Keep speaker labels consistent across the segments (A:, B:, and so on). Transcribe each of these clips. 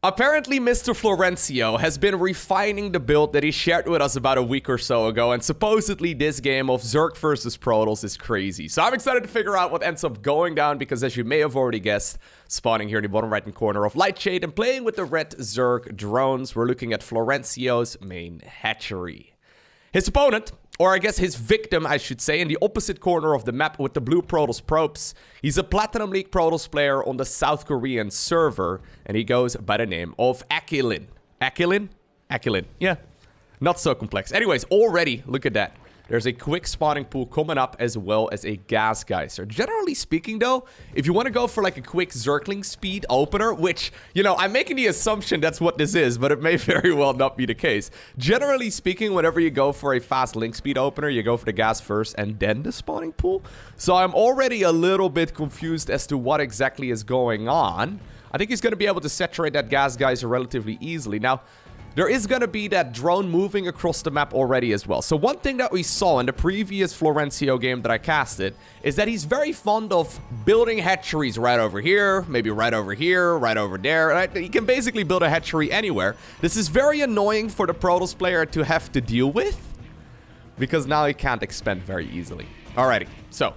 A: Apparently, Mr. Florencio has been refining the build that he shared with us about a week or so ago, and supposedly this game of Zerg versus Protoss is crazy. So I'm excited to figure out what ends up going down, because as you may have already guessed, spawning here in the bottom right-hand corner of Lightshade and playing with the red Zerg drones, we're looking at Florencio's main hatchery. His opponent, or I guess his victim, I should say, in the opposite corner of the map with the blue Protoss probes. He's a Platinum League Protoss player on the South Korean server, and he goes by the name of Akilin. Akilin? Akilin, yeah. Not so complex. Anyways, already, look at that. There's a quick spawning pool coming up as well as a gas geyser. Generally speaking, though, if you want to go for like a quick Zergling speed opener, which, you know, I'm making the assumption that's what this is, but it may very well not be the case. Generally speaking, whenever you go for a fast link speed opener, you go for the gas first and then the spawning pool. So I'm already a little bit confused as to what exactly is going on. I think he's going to be able to saturate that gas geyser relatively easily. Now, there is going to be that drone moving across the map already as well. So one thing that we saw in the previous Florencio game that I casted is that he's very fond of building hatcheries right over here, maybe right over here, right over there. Right? He can basically build a hatchery anywhere. This is very annoying for the Protoss player to have to deal with, because now he can't expand very easily. Alrighty, so,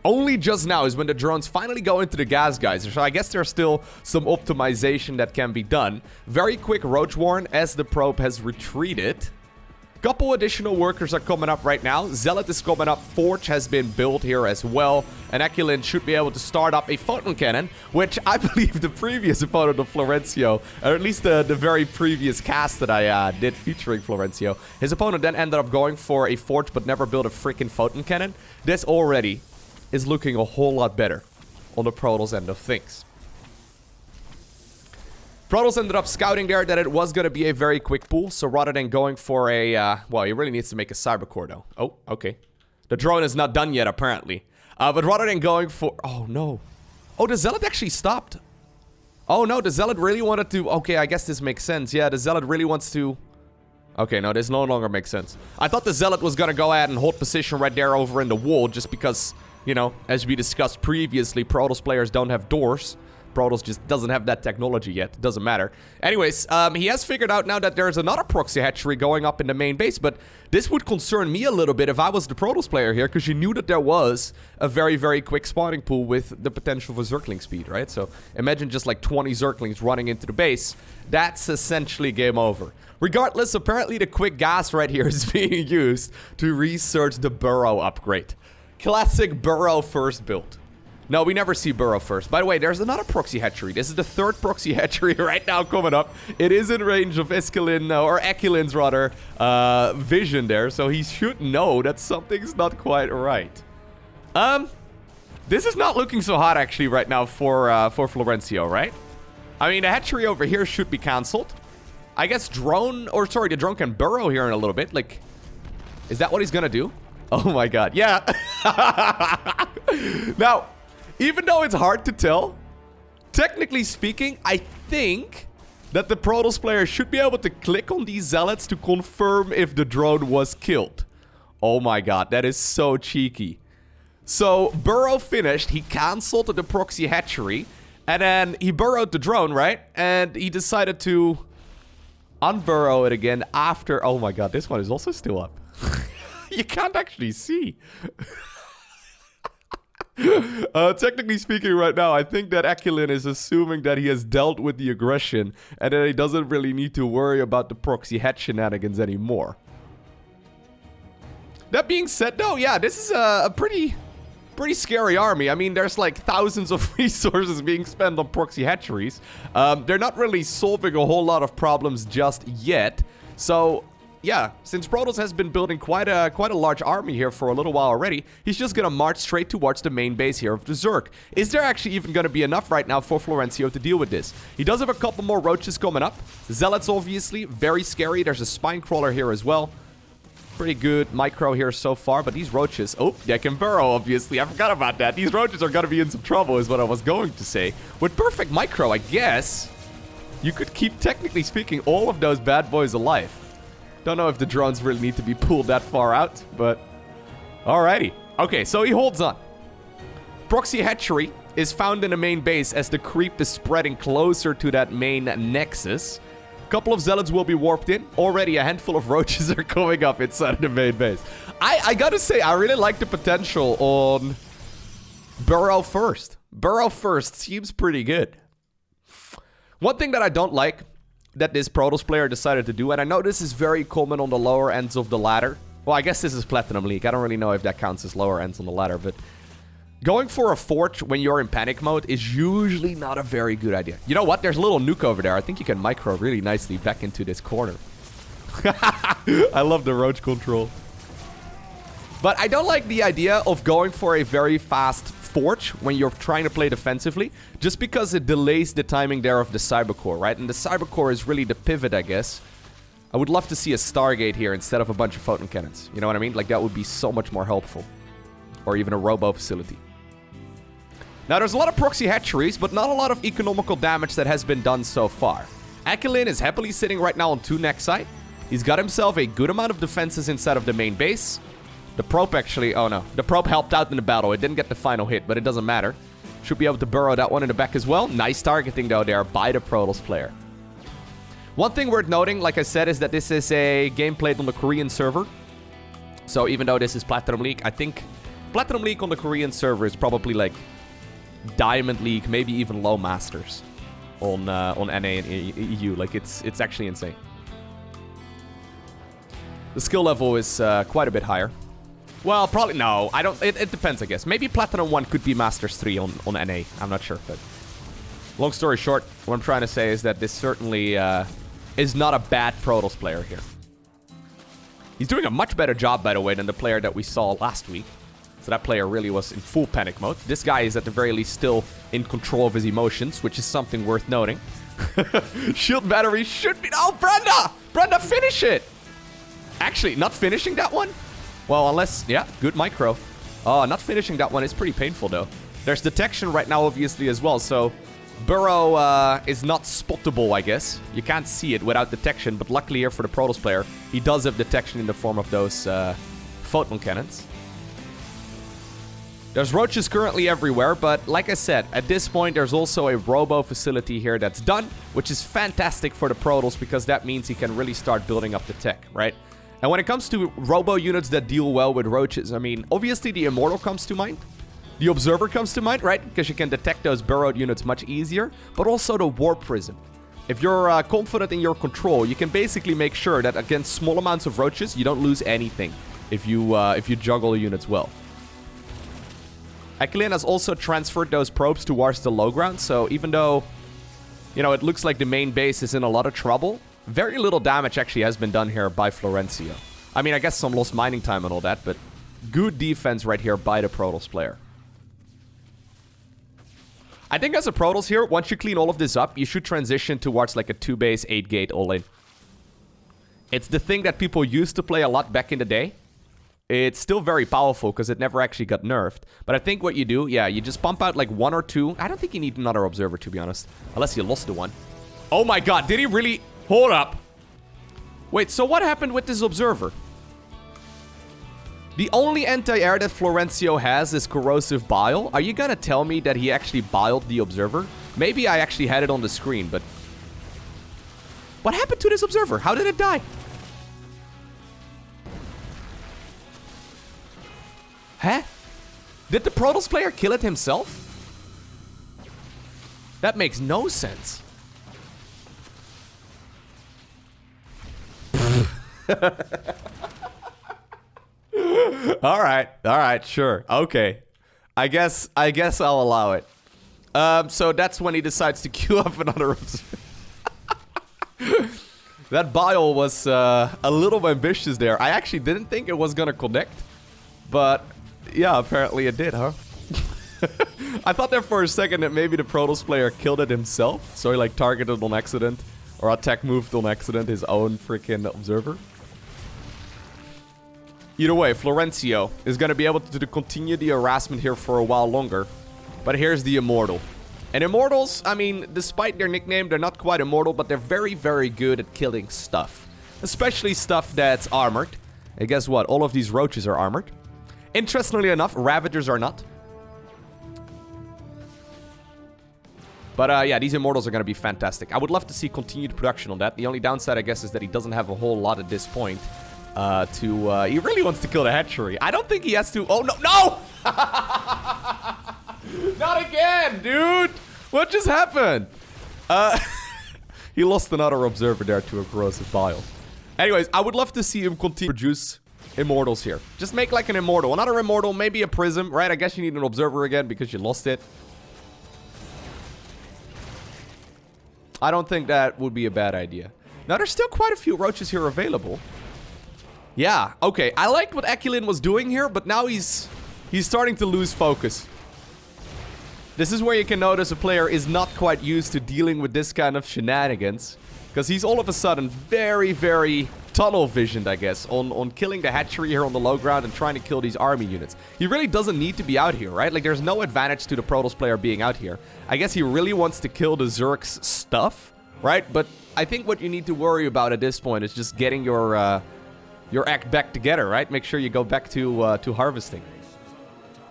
A: only just now is when the drones finally go into the gas geyser, so I guess there's still some optimization that can be done. Very quick roach warn as the probe has retreated. Couple additional workers are coming up right now. Zealot is coming up. Forge has been built here as well. And Akilin should be able to start up a photon cannon, which I believe the previous opponent of Florencio, or at least the very previous cast that I did featuring Florencio, his opponent then ended up going for a forge but never built a freaking photon cannon. This already is looking a whole lot better on the Protoss end of things. Protoss ended up scouting there that it was going to be a very quick pool, so rather than going for a, well, he really needs to make a cyber core though. Oh, okay. The drone is not done yet, apparently. But rather than going for, oh no. Oh, the Zealot actually stopped. Oh no, the Zealot really wanted to, okay, I guess this makes sense. Yeah, the Zealot really wants to, okay, no, this no longer makes sense. I thought the Zealot was going to go ahead and hold position right there over in the wall, just because, you know, as we discussed previously, Protoss players don't have doors. Protoss just doesn't have that technology yet. It doesn't matter. Anyways, he has figured out now that there's another proxy hatchery going up in the main base, but this would concern me a little bit if I was the Protoss player here, because you knew that there was a very, very quick spawning pool with the potential for Zergling speed, right? So imagine just like 20 Zerglings running into the base. That's essentially game over. Regardless, apparently the quick gas right here is being used to research the Burrow upgrade. Classic Burrow first build. No, we never see Burrow first. By the way, there's another proxy hatchery. This is the third proxy hatchery right now coming up. It is in range of Akilin's rather, vision there, so he should know that something's not quite right. This is not looking so hot actually right now for Florencio, right? I mean, the hatchery over here should be cancelled. I guess the drone can burrow here in a little bit. Like, is that what he's gonna do? Oh my god, yeah. Now, even though it's hard to tell, technically speaking, I think that the Protoss player should be able to click on these Zealots to confirm if the drone was killed. Oh my god, that is so cheeky. So, Burrow finished, he cancelled the proxy hatchery, and then he burrowed the drone, right? And he decided to unburrow it again after... Oh my god, this one is also still up. You can't actually see. Technically speaking right now, I think that Akilin is assuming that he has dealt with the aggression and that he doesn't really need to worry about the proxy hatch shenanigans anymore. That being said though, yeah, this is a pretty scary army. I mean, there's like thousands of resources being spent on proxy hatcheries. They're not really solving a whole lot of problems just yet. So... yeah, since Protoss has been building quite a large army here for a little while already, he's just gonna march straight towards the main base here of the Zerg. Is there actually even gonna be enough right now for Florencio to deal with this? He does have a couple more roaches coming up. Zealots, obviously, very scary. There's a spine crawler here as well. Pretty good micro here so far, but these roaches... oh, they can burrow, obviously. I forgot about that. These roaches are gonna be in some trouble, is what I was going to say. With perfect micro, I guess, you could keep, technically speaking, all of those bad boys alive. Don't know if the drones really need to be pulled that far out, but... alrighty. Okay, so he holds on. Proxy hatchery is found in the main base as the creep is spreading closer to that main nexus. A couple of zealots will be warped in. Already a handful of roaches are coming up inside of the main base. I gotta say, I really like the potential on Burrow first. Burrow first seems pretty good. One thing that I don't like that this Protoss player decided to do, and I know this is very common on the lower ends of the ladder. Well, I guess this is Platinum League. I don't really know if that counts as lower ends on the ladder, but going for a forge when you're in panic mode is usually not a very good idea. You know what? There's a little nuke over there. I think you can micro really nicely back into this corner. I love the roach control. But I don't like the idea of going for a very fast forge when you're trying to play defensively, just because it delays the timing there of the Cybercore, right? And the Cybercore is really the pivot, I guess. I would love to see a Stargate here instead of a bunch of photon cannons. You know what I mean? Like, that would be so much more helpful. Or even a robo facility. Now, there's a lot of proxy hatcheries, but not a lot of economical damage that has been done so far. Akelin is happily sitting right now on 2 Nexi. He's got himself a good amount of defenses inside of the main base. The probe actually... Oh, no. The probe helped out in the battle. It didn't get the final hit, but it doesn't matter. Should be able to burrow that one in the back as well. Nice targeting, though, there by the Protoss player. One thing worth noting, like I said, is that this is a game played on the Korean server. So even though this is Platinum League, I think Platinum League on the Korean server is probably like Diamond League, maybe even Low Masters on NA and EU. Like, it's actually insane. The skill level is quite a bit higher. Well, probably no. I don't. It depends, I guess. Maybe Platinum 1 could be Masters 3 on NA. I'm not sure, but long story short, what I'm trying to say is that this certainly is not a bad Protoss player here. He's doing a much better job, by the way, than the player that we saw last week. So that player really was in full panic mode. This guy is at the very least still in control of his emotions, which is something worth noting. Shield battery should be... Oh, Brenda! Brenda, finish it! Actually, not finishing that one? Well, unless... Yeah, good micro. Oh, not finishing that one is pretty painful, though. There's detection right now, obviously, as well. So Burrow is not spottable, I guess. You can't see it without detection. But luckily here for the Protoss player, he does have detection in the form of those photon cannons. There's roaches currently everywhere, but like I said, at this point, there's also a robo facility here that's done, which is fantastic for the Protoss because that means he can really start building up the tech, right? And when it comes to robo units that deal well with roaches, I mean, obviously the Immortal comes to mind. The Observer comes to mind, right? Because you can detect those burrowed units much easier, but also the Warp Prism. If you're confident in your control, you can basically make sure that against small amounts of roaches, you don't lose anything if you juggle the units well. Akelin has also transferred those probes towards the low ground, so even though, you know, it looks like the main base is in a lot of trouble, very little damage actually has been done here by Florencio. I mean, I guess some lost mining time and all that, but good defense right here by the Protoss player. I think as a Protoss here, once you clean all of this up, you should transition towards like a 2-base, 8-gate all-in. It's the thing that people used to play a lot back in the day. It's still very powerful because it never actually got nerfed. But I think what you do, yeah, you just pump out like 1 or 2. I don't think you need another Observer, to be honest. Unless you lost the one. Oh my god, did he really... Hold up. Wait, so what happened with this Observer? The only anti-air that Florencio has is Corrosive Bile. Are you gonna tell me that he actually biled the Observer? Maybe I actually had it on the screen, but... What happened to this Observer? How did it die? Huh? Did the Protoss player kill it himself? That makes no sense. Alright, sure. Okay. I guess I'll allow it. So that's when he decides to queue up another Observer. That bile was a little ambitious there. I actually didn't think it was gonna connect. But... yeah, apparently it did, huh? I thought there for a second that maybe the Protoss player killed it himself. So he like targeted on accident. Or attack moved on accident his own freaking Observer. Either way, Florencio is going to be able to continue the harassment here for a while longer. But here's the Immortal. And Immortals, I mean, despite their nickname, they're not quite immortal, but they're very, very good at killing stuff. Especially stuff that's armored. And guess what? All of these roaches are armored. Interestingly enough, Ravagers are not. But yeah, these Immortals are going to be fantastic. I would love to see continued production on that. The only downside, I guess, is that he doesn't have a whole lot at this point. He really wants to kill the hatchery. I don't think he has to... Oh, no! No! Not again, dude! What just happened? He lost another observer there to a corrosive bile. Anyways, I would love to see him continue to produce Immortals here. Just make like an Immortal. Another Immortal, maybe a Prism, right? I guess you need an observer again because you lost it. I don't think that would be a bad idea. Now, there's still quite a few roaches here available. Yeah, okay. I liked what Akulin was doing here, but now he's starting to lose focus. This is where you can notice a player is not quite used to dealing with this kind of shenanigans. Because he's all of a sudden very, very tunnel visioned, I guess, on killing the hatchery here on the low ground and trying to kill these army units. He really doesn't need to be out here, right? Like, there's no advantage to the Protoss player being out here. I guess he really wants to kill the Zerg's stuff, right? But I think what you need to worry about at this point is just getting your act back together, right? Make sure you go back to harvesting.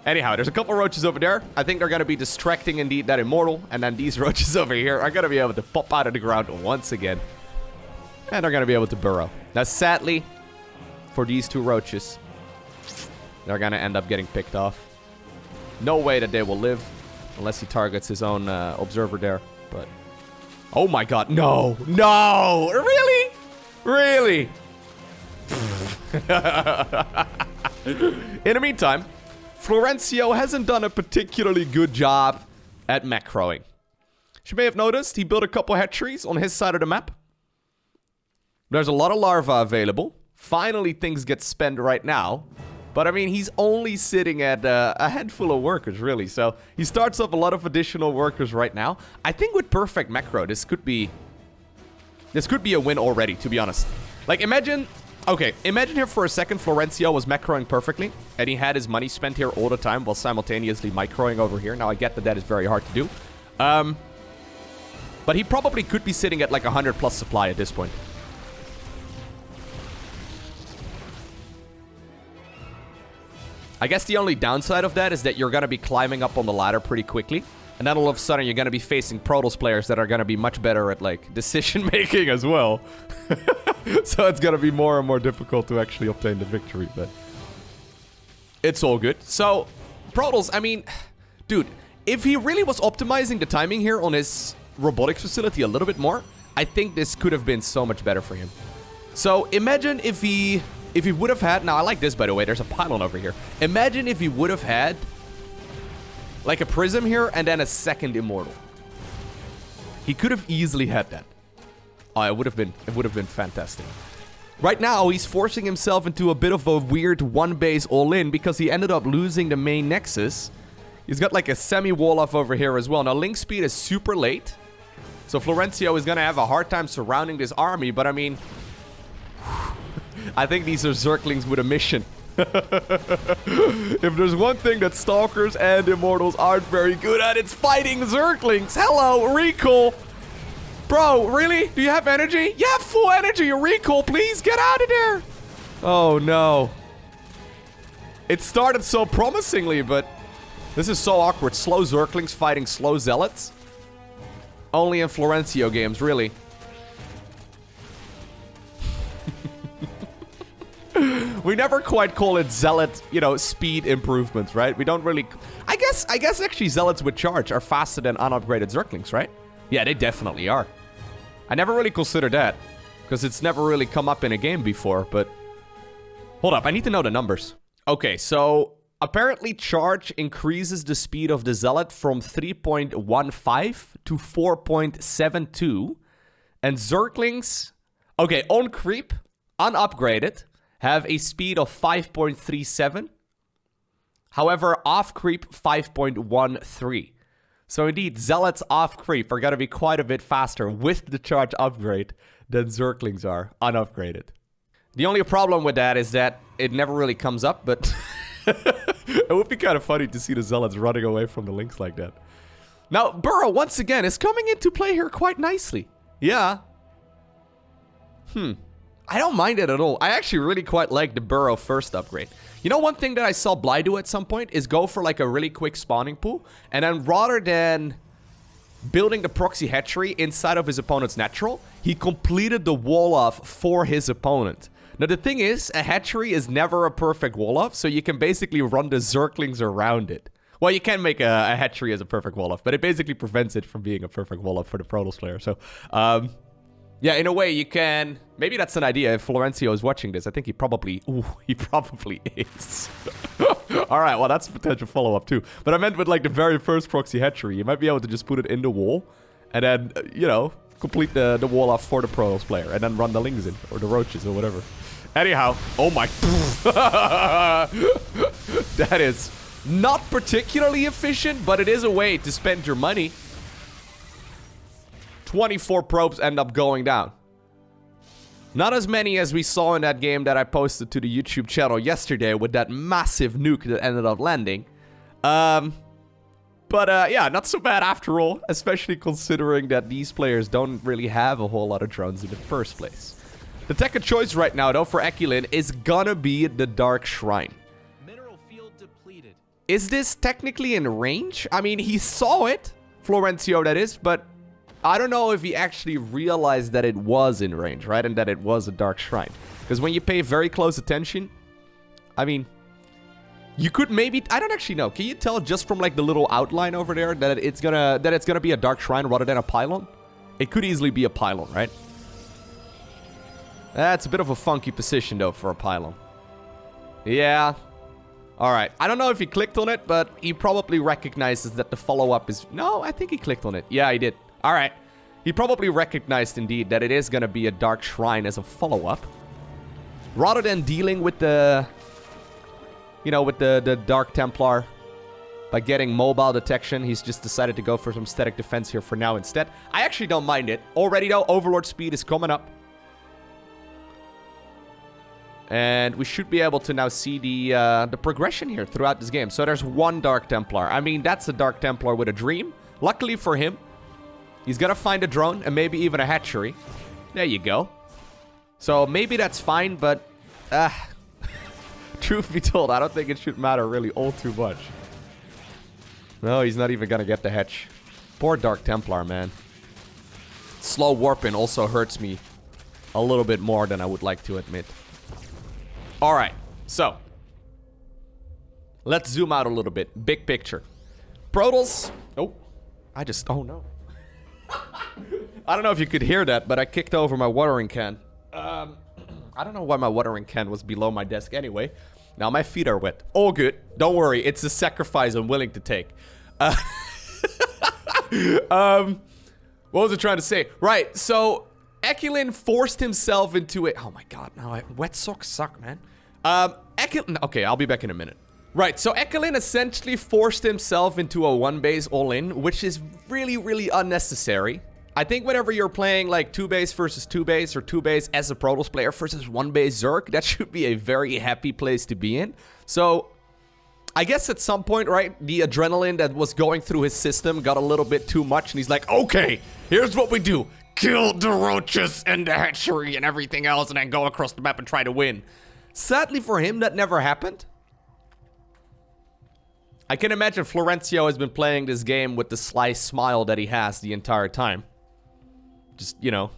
A: Anyhow, there's a couple roaches over there. I think they're going to be distracting indeed that Immortal. And then these roaches over here are going to be able to pop out of the ground once again. And they're going to be able to burrow. Now, sadly, for these two roaches, they're going to end up getting picked off. No way that they will live. Unless he targets his own observer there. But, oh my god, no. No! Really? Really? In the meantime, Florencio hasn't done a particularly good job at macroing. As you may have noticed, he built a couple hatcheries on his side of the map. There's a lot of larvae available. Finally, things get spent right now. But, I mean, he's only sitting at a handful of workers, really. So, he starts up a lot of additional workers right now. I think with perfect macro, this could be a win already, to be honest. Like, imagine... Okay, imagine here for a second Florencio was macroing perfectly, and he had his money spent here all the time while simultaneously microing over here. Now, I get that is very hard to do. But he probably could be sitting at like 100 plus supply at this point. I guess the only downside of that is that you're going to be climbing up on the ladder pretty quickly. And then all of a sudden, you're going to be facing Protoss players that are going to be much better at, like, decision-making as well. So it's going to be more and more difficult to actually obtain the victory, but... It's all good. So, Protoss, I mean... Dude, if he really was optimizing the timing here on his robotics facility a little bit more, I think this could have been so much better for him. So, imagine if he would have had... Now, I like this, by the way. There's a pylon over here. Imagine if he would have had... like a Prism here, and then a second Immortal. He could have easily had that. Oh, it would have been fantastic. Right now, he's forcing himself into a bit of a weird one-base all-in because he ended up losing the main Nexus. He's got like a semi-wall-off over here as well. Now, link speed is super late. So Florencio is going to have a hard time surrounding this army, but I mean... I think these are Zerglings with a mission. If there's one thing that Stalkers and Immortals aren't very good at, it's fighting Zerglings. Hello, recall. Bro, really? Do you have energy? You have full energy. Recall, please. Get out of there. Oh, no. It started so promisingly, but this is so awkward. Slow Zerglings fighting slow Zealots. Only in Florencio games, really. We never quite call it Zealot, you know, speed improvements, right? We don't really... I guess actually Zealots with charge are faster than unupgraded Zerglings, right? Yeah, they definitely are. I never really considered that, because it's never really come up in a game before, but... Hold up, I need to know the numbers. Okay, so apparently charge increases the speed of the Zealot from 3.15 to 4.72, and Zerglings... Okay, on creep, unupgraded... have a speed of 5.37. However, off creep, 5.13. So indeed, Zealots off creep are going to be quite a bit faster with the charge upgrade than Zerglings are unupgraded. The only problem with that is that it never really comes up, but it would be kind of funny to see the Zealots running away from the links like that. Now, Burrow, once again, is coming into play here quite nicely. Yeah. I don't mind it at all. I actually really quite like the Burrow first upgrade. You know, one thing that I saw Bly do at some point is go for like a really quick spawning pool. And then rather than building the proxy hatchery inside of his opponent's natural, he completed the wall off for his opponent. Now, the thing is, a hatchery is never a perfect wall off, so you can basically run the Zerglings around it. Well, you can make a hatchery as a perfect wall off, but it basically prevents it from being a perfect wall off for the Protoss player. So, yeah, in a way, you can... Maybe that's an idea if Florencio is watching this. I think he probably... Ooh, he probably is. Alright, well, that's a potential follow-up, too. But I meant with, like, the very first proxy hatchery, you might be able to just put it in the wall, and then, you know, complete the wall off for the Protoss player, and then run the Lings in, or the Roaches, or whatever. Anyhow, oh my... That is not particularly efficient, but it is a way to spend your money. 24 probes end up going down. Not as many as we saw in that game that I posted to the YouTube channel yesterday with that massive nuke that ended up landing. Yeah, not so bad after all, especially considering that these players don't really have a whole lot of drones in the first place. The tech of choice right now, though, for Ekilin is gonna be the Dark Shrine.
B: Mineral field depleted.
A: Is this technically in range? I mean, he saw it, Florencio that is, but I don't know if he actually realized that it was in range, right? And that it was a Dark Shrine. Because when you pay very close attention, I mean, you could maybe... I don't actually know. Can you tell just from, like, the little outline over there that it's gonna be a Dark Shrine rather than a pylon? It could easily be a pylon, right? That's a bit of a funky position, though, for a pylon. Yeah. Alright. I don't know if he clicked on it, but he probably recognizes that the follow-up is... No, I think he clicked on it. Yeah, he did. Alright. He probably recognized, indeed, that it is going to be a Dark Shrine as a follow-up. Rather than dealing with the... You know, with the Dark Templar by getting mobile detection, he's just decided to go for some static defense here for now instead. I actually don't mind it. Already, though, Overlord speed is coming up. And we should be able to now see the progression here throughout this game. So there's one Dark Templar. I mean, that's a Dark Templar with a dream. Luckily for him, he's gonna find a drone and maybe even a hatchery. There you go. So maybe that's fine, but... truth be told, I don't think it should matter really all too much. No, he's not even gonna get the hatch. Poor Dark Templar, man. Slow warping also hurts me a little bit more than I would like to admit. Alright, so. Let's zoom out a little bit. Big picture. Protoss... Oh. Oh no. I don't know if you could hear that, but I kicked over my watering can. I don't know why my watering can was below my desk anyway. Now my feet are wet. All good. Don't worry. It's a sacrifice I'm willing to take. What was I trying to say? Right, so Ekilin forced himself into it. Oh my god, now wet socks suck, man. Ekilin... Okay, I'll be back in a minute. Right, so Ekilin essentially forced himself into a one-base all-in, which is really, really unnecessary. I think whenever you're playing like 2-base versus 2-base or 2-base as a Protoss player versus 1-base Zerg, that should be a very happy place to be in. So, I guess at some point, right, the adrenaline that was going through his system got a little bit too much, and he's like, okay, here's what we do. Kill the roaches and the hatchery and everything else, and then go across the map and try to win. Sadly for him, that never happened. I can imagine Florencio has been playing this game with the sly smile that he has the entire time. Just, you know,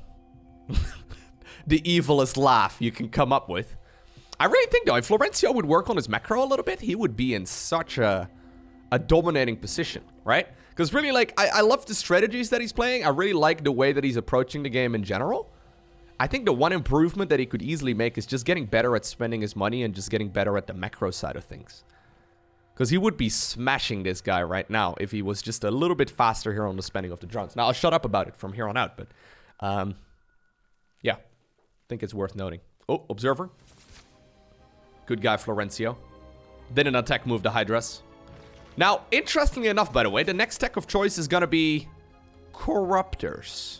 A: the evilest laugh you can come up with. I really think, though, if Florencio would work on his macro a little bit, he would be in such a dominating position, right? Because really, like, I love the strategies that he's playing. I really like the way that he's approaching the game in general. I think the one improvement that he could easily make is just getting better at spending his money and just getting better at the macro side of things. Because he would be smashing this guy right now if he was just a little bit faster here on the spending of the drones. Now, I'll shut up about it from here on out, but... yeah. I think it's worth noting. Oh, Observer. Good guy, Florencio. Didn't attack move the Hydras. Now, interestingly enough, by the way, the next tech of choice is gonna be... Corruptors.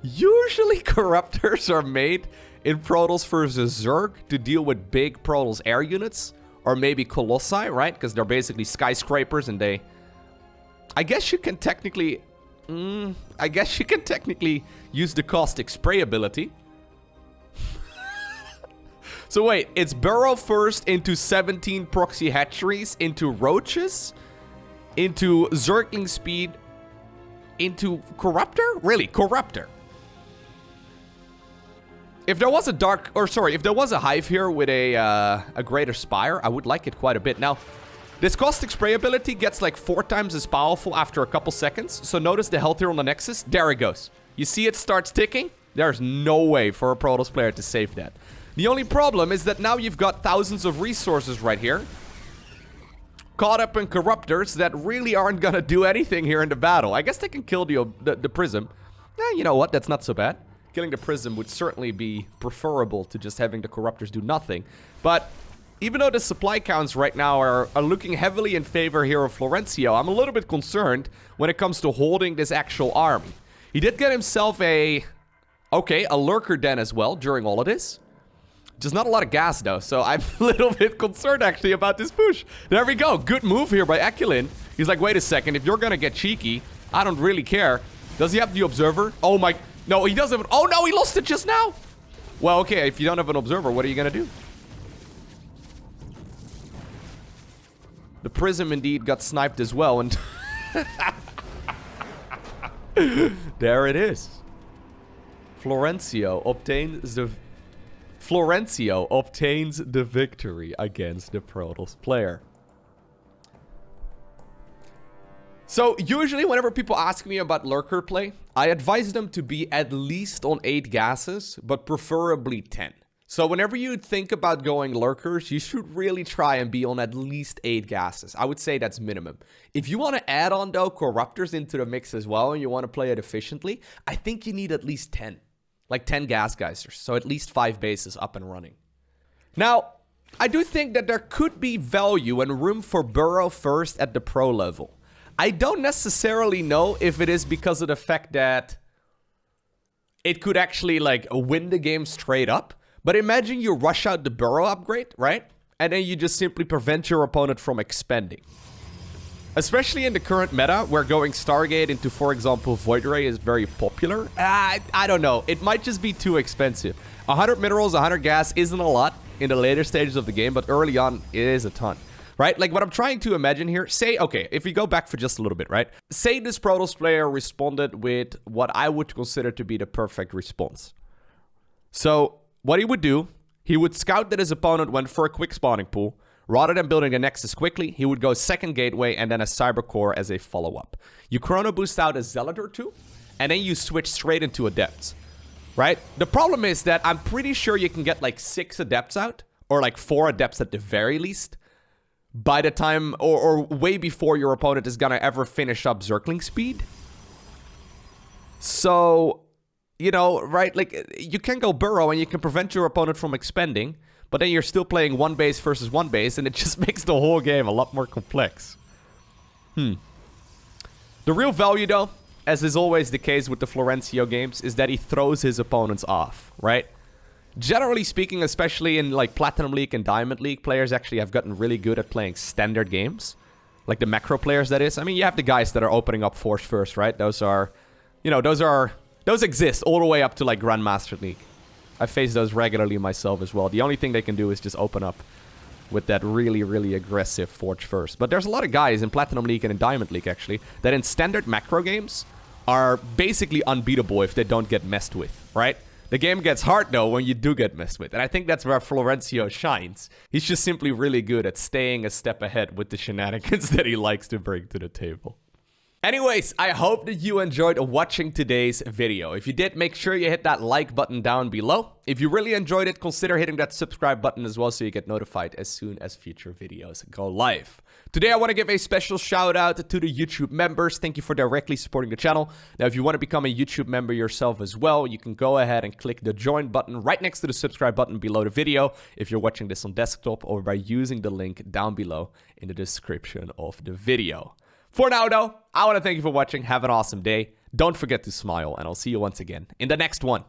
A: Usually, Corruptors are made in Protoss versus Zerg to deal with big Protoss air units... Or maybe Colossi, right? Because they're basically skyscrapers and they... I guess you can technically... I guess you can technically use the caustic spray ability. So wait, it's Burrow first into 17 proxy hatcheries, into roaches, into Zergling speed, into Corruptor? Really, Corruptor. If there was if there was a Hive here with a Greater Spire, I would like it quite a bit. Now, this Caustic Spray ability gets like 4 times as powerful after a couple seconds. So notice the health here on the Nexus. There it goes. You see it starts ticking? There's no way for a Protoss player to save that. The only problem is that now you've got thousands of resources right here, caught up in Corruptors that really aren't gonna do anything here in the battle. I guess they can kill the Prism. You know what? That's not so bad. Killing the Prism would certainly be preferable to just having the Corruptors do nothing. But even though the supply counts right now are looking heavily in favor here of Florencio, I'm a little bit concerned when it comes to holding this actual army. He did get himself a Lurker Den as well during all of this. Just not a lot of gas though, so I'm a little bit concerned actually about this push. There we go. Good move here by Ekulin. He's like, wait a second, if you're gonna get cheeky, I don't really care. Does he have the Observer? Oh my... No, he doesn't. Oh no, he lost it just now. Well, okay, if you don't have an Observer, what are you gonna do? The Prism indeed got sniped as well, and there it is. Florencio obtains the victory against the Protoss player. So, usually whenever people ask me about Lurker play, I advise them to be at least on 8 gases, but preferably 10. So whenever you think about going Lurkers, you should really try and be on at least 8 gases. I would say that's minimum. If you want to add on, though, Corruptors into the mix as well, and you want to play it efficiently, I think you need at least 10. Like 10 gas geysers, so at least 5 bases up and running. Now, I do think that there could be value and room for Burrow first at the pro level. I don't necessarily know if it is because of the fact that it could actually, like, win the game straight up. But imagine you rush out the Burrow upgrade, right? And then you just simply prevent your opponent from expanding. Especially in the current meta, where going Stargate into, for example, Void Ray is very popular. I don't know. It might just be too expensive. 100 minerals, 100 gas isn't a lot in the later stages of the game, but early on, it is a ton. Right? Like, what I'm trying to imagine here, say, okay, if we go back for just a little bit, right? Say this Protoss player responded with what I would consider to be the perfect response. So, what he would do, he would scout that his opponent went for a quick spawning pool. Rather than building a Nexus quickly, he would go second gateway and then a Cyber Core as a follow-up. You chrono boost out a Zealot or 2, and then you switch straight into Adepts. Right? The problem is that I'm pretty sure you can get like 6 Adepts out, or like 4 Adepts at the very least, by the time, or way before your opponent is gonna ever finish up Zergling speed. So, you know, right, like, you can go Burrow and you can prevent your opponent from expanding, but then you're still playing 1 base versus 1 base, and it just makes the whole game a lot more complex. The real value, though, as is always the case with the Florencio games, is that he throws his opponents off, right? Generally speaking, especially in like Platinum League and Diamond League, players actually have gotten really good at playing standard games. Like the macro players, that is. I mean, you have the guys that are opening up Force first, right? Those are, you know, those exist all the way up to like Grandmaster League. I face those regularly myself as well. The only thing they can do is just open up with that really, really aggressive Forge first. But there's a lot of guys in Platinum League and in Diamond League, actually, that in standard macro games are basically unbeatable if they don't get messed with, right? The game gets hard, though, when you do get messed with. And I think that's where Florencio shines. He's just simply really good at staying a step ahead with the shenanigans that he likes to bring to the table. Anyways, I hope that you enjoyed watching today's video. If you did, make sure you hit that like button down below. If you really enjoyed it, consider hitting that subscribe button as well so you get notified as soon as future videos go live. Today, I want to give a special shout out to the YouTube members. Thank you for directly supporting the channel. Now, if you want to become a YouTube member yourself as well, you can go ahead and click the join button right next to the subscribe button below the video if you're watching this on desktop, or by using the link down below in the description of the video. For now, though, I want to thank you for watching. Have an awesome day. Don't forget to smile, and I'll see you once again in the next one.